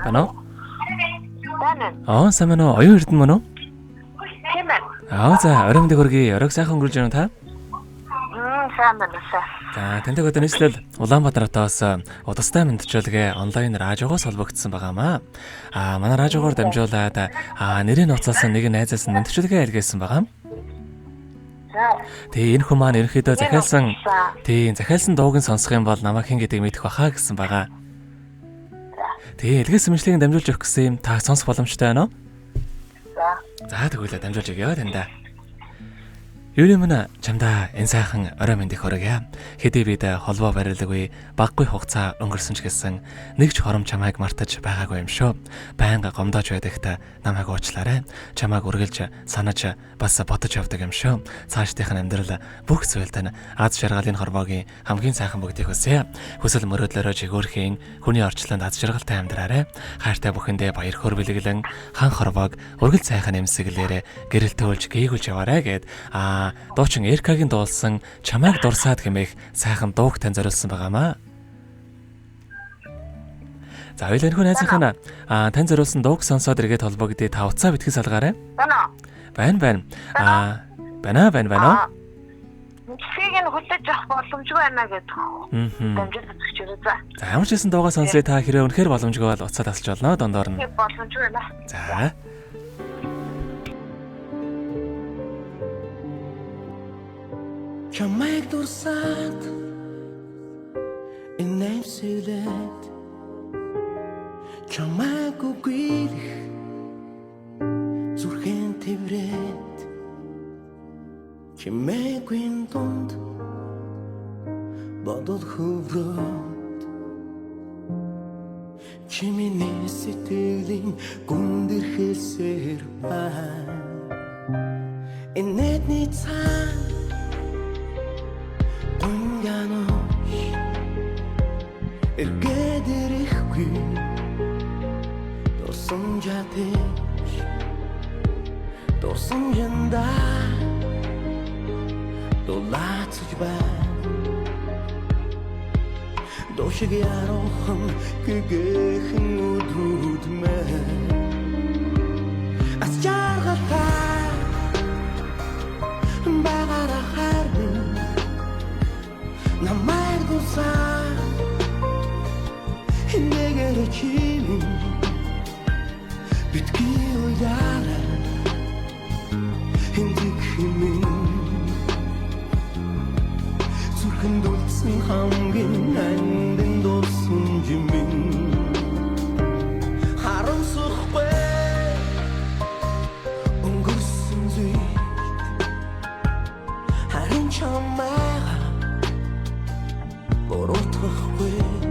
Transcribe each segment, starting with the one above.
байна уу? Байна. Сайн байна уу? Оюун эрдэнэ мөн үү? Тийм байна. За, орой мэндийг хүргэе. Оройг сайхан өнгөрүүлж байна та? Сайн байна. За, тантай одоо нийслэл Улаанбаатар хотоос удастай мэдчилгээ онлайн радиогоос холбогдсон байгаамаа. Манай радиогоор дамжуулаад нэрийн нууцаас нэг найзаас нь мэдчилгээ илгээсэн байгаа. Тэгээ энэ хүмүүс маань ерөнхийдөө захиалсан дууг нь сонсох юм бол намайг хэн гэдгийг мэдэх баха гэсэн байгаа. Тэгээ илгээсэн мэдлэгийг дамжуулж өгөх гэсэн юм та сонсох боломжтой байна уу? За тэгвэл дамжуулж өгье тандаа. Юуны мана чамдаа энэ сайхан орой мэндийг хүргье. Хэдий бид холбоо барилгагүй баггүй хугацаа өнгөрсөн ч гэсэн нэг ч хором чамайг мартаж байгаагүй юм шүү. Байнга гомдоож байдагт намайг уучлаарай. Чамайг үргэлж санаж бас бодож явдаг юм шүү. Цаашдынх нь амьдрал бүх зүйлд нь аз жаргалын хорвоогийн хамгийн сайхан бүгдийг хүсье. Хүсэл мөрөөдлөөрөө жигүүрхийн хүний орчлонд аз жаргалтай амьдраарай. Хайртай бүхэндээ баяр хөөр бэлэглэн хан хорвоог үргэлж сайхан эмсэглээрээ гэрэлтөөлж гээгүүлж яваарай гэд дуучин Эркагийн дуулсан чамайг дурсаад гэмэх сайхан дууг тань зориулсан байгаамаа. За хоёулаа нөхөн найзынхаа тань зориулсан дууг сонсоод эргээд холбогдъё. Та уцаа битгий салгаарай. Байна. Байна. Миксийг нь хүлээж авах боломжгүй байна гэдэг. Дамжуулж өгч. За ямар ч хэсэн дуугаа сонсъё. Та хэрэг үнэхээр боломжгүй бол уцаа тасалж болно дондоор нь. Боломжгүй байна. За. Чамайг дурсаад инээмсэлээд чамайг үгүйрэх зүрхэн тэврээд чимээгүй дунд бодол хөврөөд чимээний сэтгэлийн гүндэрхэлсээр байна инээдний цаа эргэдэрэхгүй дурсан жатэж дурсан жанда дулаацж байна дошиг ярохан гэгэхэн өдрүүд мэн аз жаргалтай багаараа харин намайг дурсаа 내게로 치는 빛기 올라라 힘들기는 술큰 돌승 함긴 안된 돌승 주민 하루 속에 옹글승 주이 하린 처마가 보로토회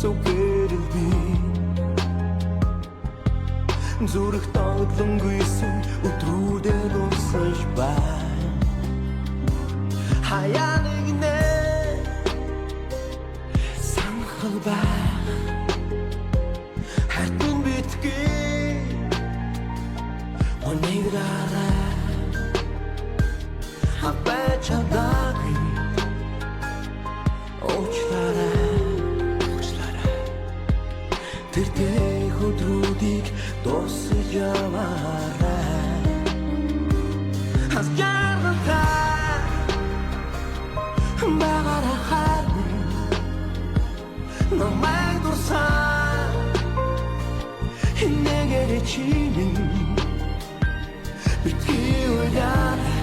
So good to be Зүрх тоглонгүйсэн өдрүүдээр уусаж бай Хаяа нэгнэ санхал бай Хатун битгий Ониграра Хапачадаги Очлара тэртэй хөдрүүдийг дуусгаж яваарай Хас жаргалтай багаараа харин намайг дурсаа нэгээр чимэн битгий уяарай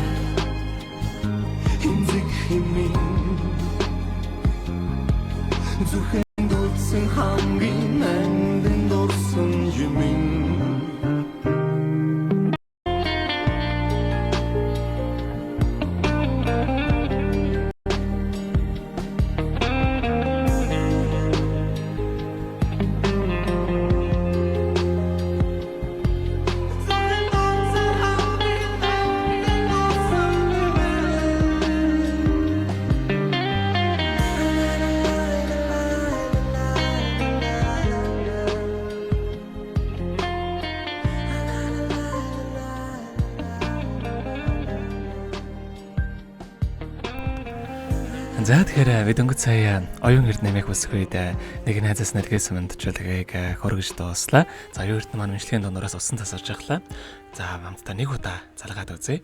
хинзэг химэн зүрхэн дулсан хамгийн нандин дурсан жимэн За тэгэхээр бид өнгөц сая оюун эрдэнэмийг үсэх үед нэг найзаас нэргээс мэдчилгээг хөргөж дууслаа. За оюун эрдэнэ маань мэнчлийн дундуураас усан тасарч явлаа. За хамтдаа нэг удаа залгаад үзье.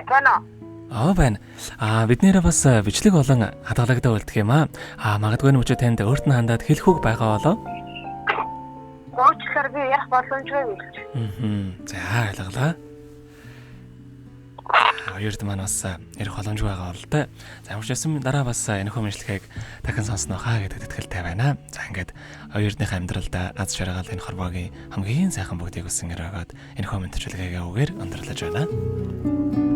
Бана. Байна. Биднэрээ бас бичлэг болон хадгалагдан үлдэх юм аа. Магадгүй нь өчигдөр танд өөрт нь хандаад хэлэх үг байгаа болоо. Уучлаарай би ярих боломжгүй билж. За ойлголаа. Хоёрд маань бас ярих боломжгүй байгаа бол та. За ямар ч байсан дараа бас энэхүү мэдлэгийг дахин сонсноо хаа гэдэгт итгэлтэй байна. За ингээд хоёрдынх амьдралд аз жаргал энэ хорвоогийн хамгийн сайхан бүгдийг үсэн өрөөгөөд энэхүү мэдчилгээгээ үгээр өндөрлөж байна.